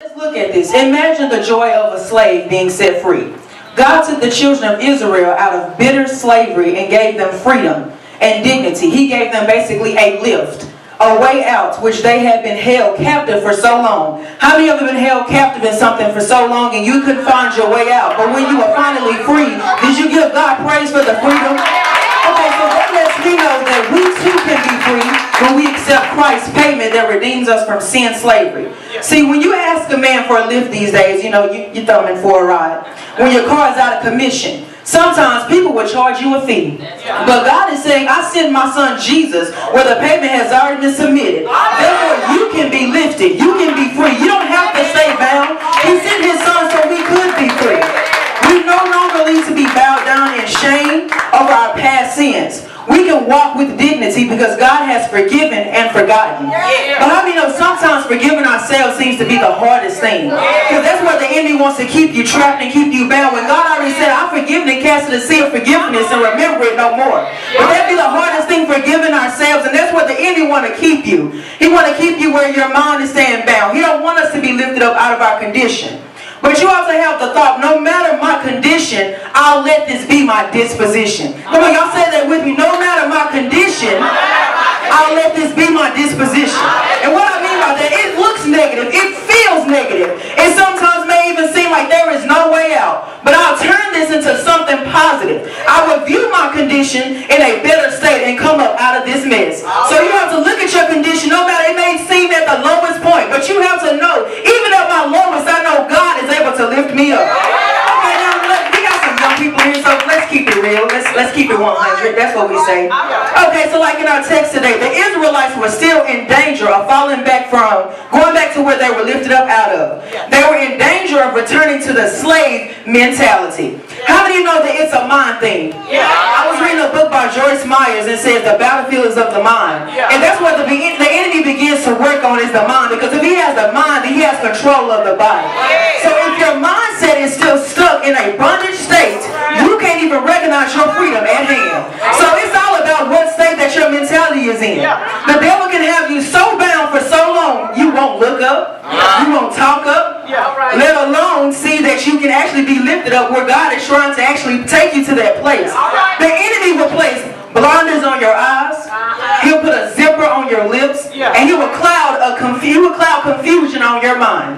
Let's look at this. Imagine the joy of a slave being set free. God took the children of Israel out of bitter slavery and gave them freedom and dignity. He gave them basically a lift, a way out, which they had been held captive for so long. How many of you have been held captive in something for so long and you couldn't find your way out? But when you were finally free, did you give God praise for the freedom? Okay, so that lets me know that we too can be free when we accept Christ's payment that redeems us from sin slavery. See, when you ask a man for a lift these days, you throw him in for a ride. When your car is out of commission, sometimes people will charge you a fee. But God is saying, I sent my son Jesus where the payment has already been submitted. Therefore, you can be lifted. You can be free. You don't have to stay bound. He sent his son so we could be free. We no longer need to be bowed down in shame over our past sins. We can walk with dignity because God has forgiven and forgotten. But how many know sometimes forgiving ourselves seems to be the hardest thing? Because that's where the enemy wants to keep you trapped and keep you bound. When God already said, I've forgiven and cast the sea of forgiveness and remember it no more. But that'd be the hardest thing, forgiving ourselves. And that's where the enemy want to keep you. He want to keep you where your mind is staying bound. He don't want us to be lifted up out of our condition. But you also have the thought, no matter my condition, I'll let this be my disposition. Come on, y'all say that with me. No matter my condition, I'll let this be my disposition. And what I mean by that, it looks negative. It feels negative. It sometimes may even seem like there is no way out. But I'll turn this into something positive. I will view my condition in a better state and come up out of this mess. So you have to look at your condition, no matter it may seem at the lowest point. But you have to know, even at my lowest, I know God is able to lift me up. Okay, now we got some young people here, so let's keep it real. Let's keep it 100. That's what we say. Okay, so like in our text today, the Israelites were still in danger of going back to where they were lifted up out of. They were in danger of returning to the slave mentality. How many of you know that it's a mind thing? I was reading a book by Joyce Myers and it says the battlefield is of the mind. And that's what the enemy begins to work on, is the mind. Because if he has the mind, then he has control of the body. So if your mindset is still stuck in a bondage state, you can't even recognize your freedom at hand. So it's all about what state that your mentality is in. The devil can have you so bound for so long, you won't look up, you won't talk up, let alone see that you can actually be lifted up where God is trying to actually take you to that place. The enemy will place blinders on your eyes. He'll put a zipper on your lips, and he will cloud confusion on your mind.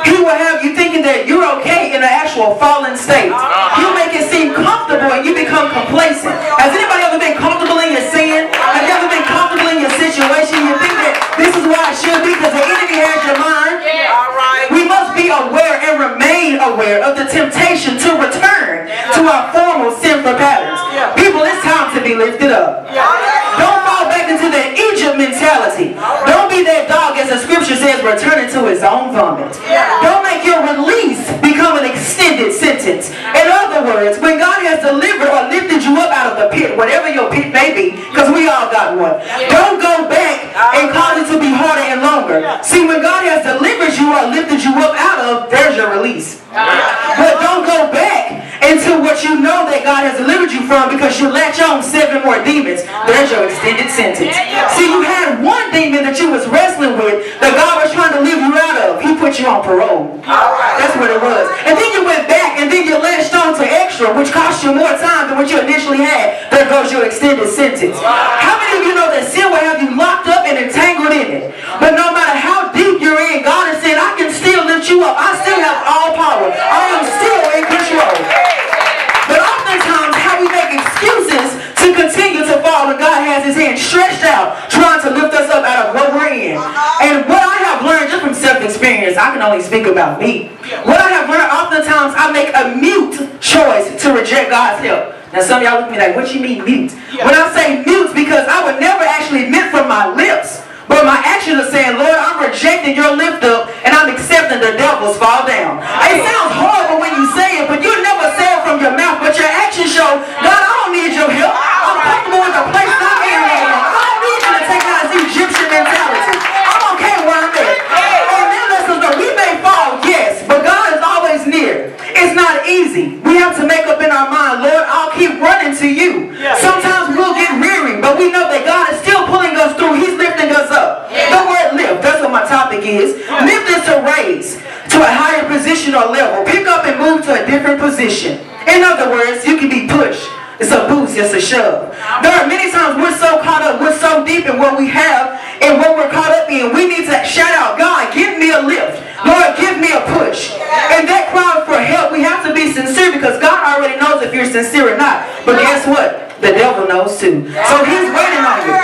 He will have you thinking that you're okay in an actual fallen state. He'll make it seem comfortable and you become complacent. Has anybody ever been comfortable in your sin? Have you ever been comfortable in your situation? You think that this is why it should be because the enemy has your mind? We must be aware and remain aware of the temptation to return to our former sinful patterns. People, it's time to be lifted up. Don't fall back into that Egypt mentality. Don't be that dog, as the scripture says, returning to his own vomit. Don't make your release become an extended sentence. In other words, when God has delivered or lifted you up out of the pit, whatever your pit may be, because we all got one, don't go back and cause it to be harder and longer. See, when God has delivered you or lifted you up out of, there's your release. But don't go back into what you know that God has delivered you from because you latch on 7 more demons. There's your extended sentence. See, you had one demon that you was wrestling with that God was trying to live you out of. He put you on parole. That's what it was. And then you went back and then you latched on to extra, which cost you more time than what you initially had. There goes your extended sentence. How many of you know that sin will have you locked up and entangled in it? But no matter how deep you're in, God has said, I can still lift you up. I still have all power. I am still in control. But oftentimes, how we make excuses to continue to fall when God has his hand stretched out, trying to lift us up out of what we're in. And what I have learned just from self-experience, I can only speak about me. What I have learned, oftentimes, I make a mute choice to reject God's help. Now some of y'all look at me like, what you mean mute? When I say mute, because I would never actually admit from my lips, but my action is saying, Lord, I'm rejecting your lift up and I'm accepting the devil's fall down. It sounds horrible when you say it, but you never say it from your mouth, but your actions show, God, I don't need your help. I'm comfortable with the place I'm in right now. I don't need you to take out this Egyptian mentality. I'm okay where I'm at. And then listen, we may fall, yes, but God is always near. It's not easy. We have to make up in our mind, Lord, I'll keep running to you. Sometimes we'll get weary, but we know that God is still pulling us through. He's lifting us up. The word lift, that's what my topic is. Lift is to raise. position or level. Pick up and move to a different position. In other words, you can be pushed. It's a boost, it's a shove. There are many times we're so caught up, we're so deep in what we have and what we're caught up in. We need to shout out, God, give me a lift. Lord, give me a push. And that cry for help, we have to be sincere because God already knows if you're sincere or not. But guess what? The devil knows too. So he's waiting on you.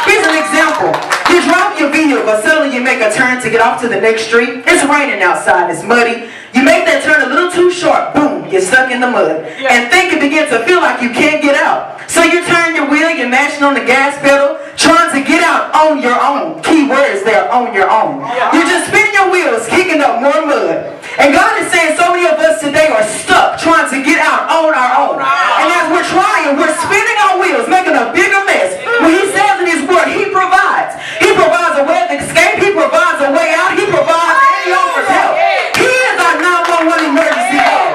Here's an example. You drive your vehicle, but suddenly you make a turn to get off to the next street. It's raining outside, it's muddy. You make that turn a little too short, boom, you're stuck in the mud. And things begin to feel like you can't get out. So you turn your wheel, you're mashing on the gas pedal, trying to get out on your own. Key words there, on your own. You're just spinning your wheels, kicking up more mud. And God is saying so many of us today are stuck trying to get out on our own. And as we're trying, we're spinning our wheels, making a bigger mess. When He says in His Word, He provides. He provides a way of escape. He provides a way out. He provides and He offers help. He is our 911 emergency call.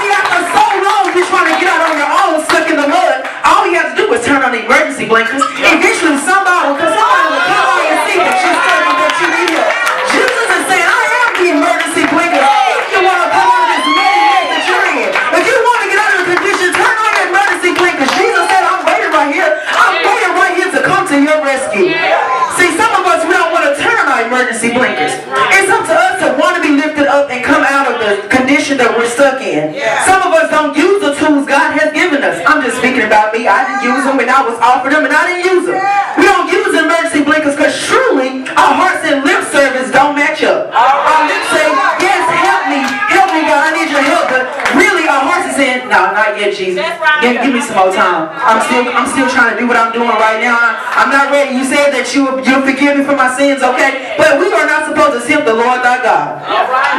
See, after so long you're trying to get out on your own, stuck in the mud, all you have to do is turn on the emergency blinkers. Eventually somebody will come out and see that you're stuck that you need help. Jesus is saying, I am the emergency blinker. If you want to come out of this mess that you're in, if you want to get out of the condition, turn on your emergency blinkers. Jesus said, I'm waiting right here. I'm waiting right here to come to your rescue. See, some of us, we don't want to turn our emergency blinkers. It's up to us to want to be lifted up and come out of the condition that we're stuck in. Some of us don't use the tools God has given us. I'm just speaking about me. I didn't use them and I was offered them and I didn't use them. We don't use emergency blinkers because truly our hearts and lip service don't match up. Our lips say, yes, help me God, I need your help. But really our hearts are saying, no, not yet, Jesus. Give me some more time. I'm still trying to do what I'm doing right now. I'm not ready. You said that you'll forgive me for my sins, okay? But we are not supposed to tempt the Lord thy God.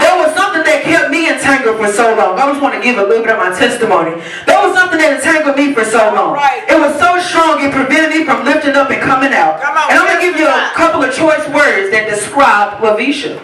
There was something that kept me entangled for so long. I just want to give a little bit of my testimony. There was something that entangled me for so long. It was so strong it prevented me from lifting up and coming out. And I'm going to give you a couple of choice words that describe Laveshia.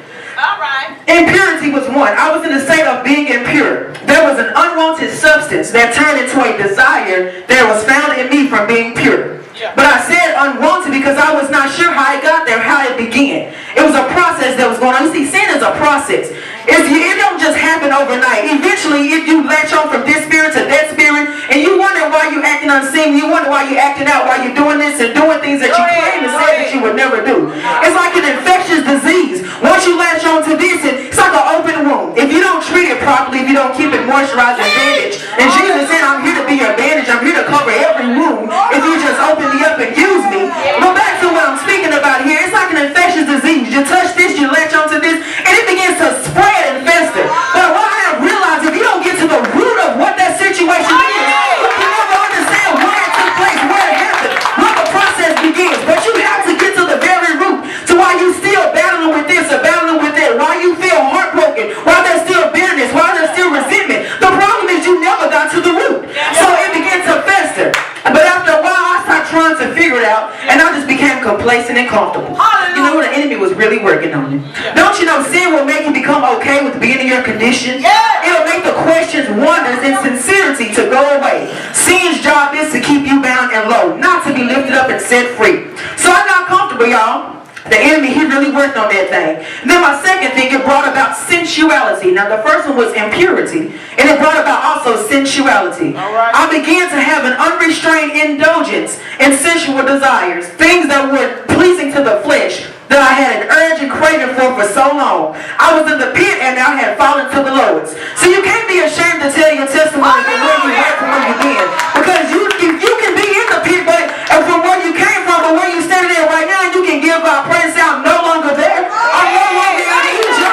Impurity was one. I was in a state of being impure. There was an unwanted substance that turned into a desire that was found in me from being pure. But I said unwanted because I was not sure how it got there, how it began. It was a process that was going on. You see, sin is a process. It don't just happen overnight. Eventually, if you latch on from this spirit to that spirit, and you wonder why you're acting unseen, you wonder why you're acting out, why you're doing this and doing things that you claim and say that you would never do. It's like an infectious disease. Once you latch on to this, it's like an open wound. If you don't treat it properly, if you don't keep it moisturized and bandaged, and Jesus said, I'm here to be your bandage, I'm here to cover every wound, if you just open me up and use me. But back to what I'm speaking about here, it's like an infectious disease. You touch this, you latch on to this, and it begins to spread and fester. But what I have realized, if you don't get to the root of what that situation is, you can never understand why it took place, where it happened, where the process begins. But you have to get to the very root, to why you still battling with this or battling with that, why you feel heartbroken, why there's still bitterness, why there's still resentment. The problem is you never got to the root. So it began to fester. But after a while, I started trying to figure it out, and I just became complacent and comfortable. You know, the enemy was really working on you. Don't you know sin will make you become okay with being in your condition? It'll make the questions, wonders, and sincerity to go away. Sin's job is to keep you bound and low, not to be lifted up and set free. So I got comfortable, y'all. The enemy, he really worked on that thing. And then my second thing, it brought about sensuality. Now the first one was impurity, and it brought about also sensuality. I began to have an unrestrained indulgence in sensual desires, things that were pleasing to the flesh, that I had an urge and craving for so long. I was in the pit and I had fallen to the lowest. So you can't be ashamed to tell your testimony from where you were, from where you've been. Because you can be in the pit, but from where you came from, but where you're standing there right now, you can give God praise and say, I'm no longer there. I'm no longer in Egypt.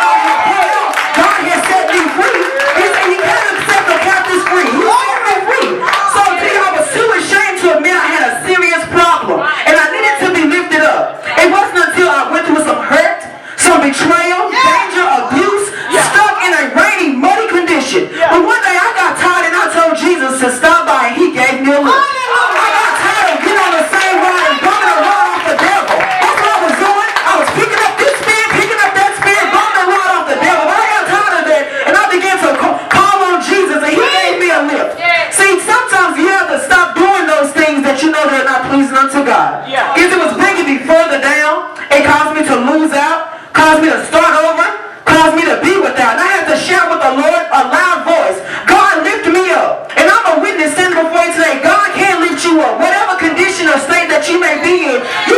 God has set me free. He said, you can't set the captives free. He set me free. So I was too ashamed to admit I had a serious problem. And I needed to be lifted up. It wasn't until I went through some hurt, some betrayal, danger, abuse, did. You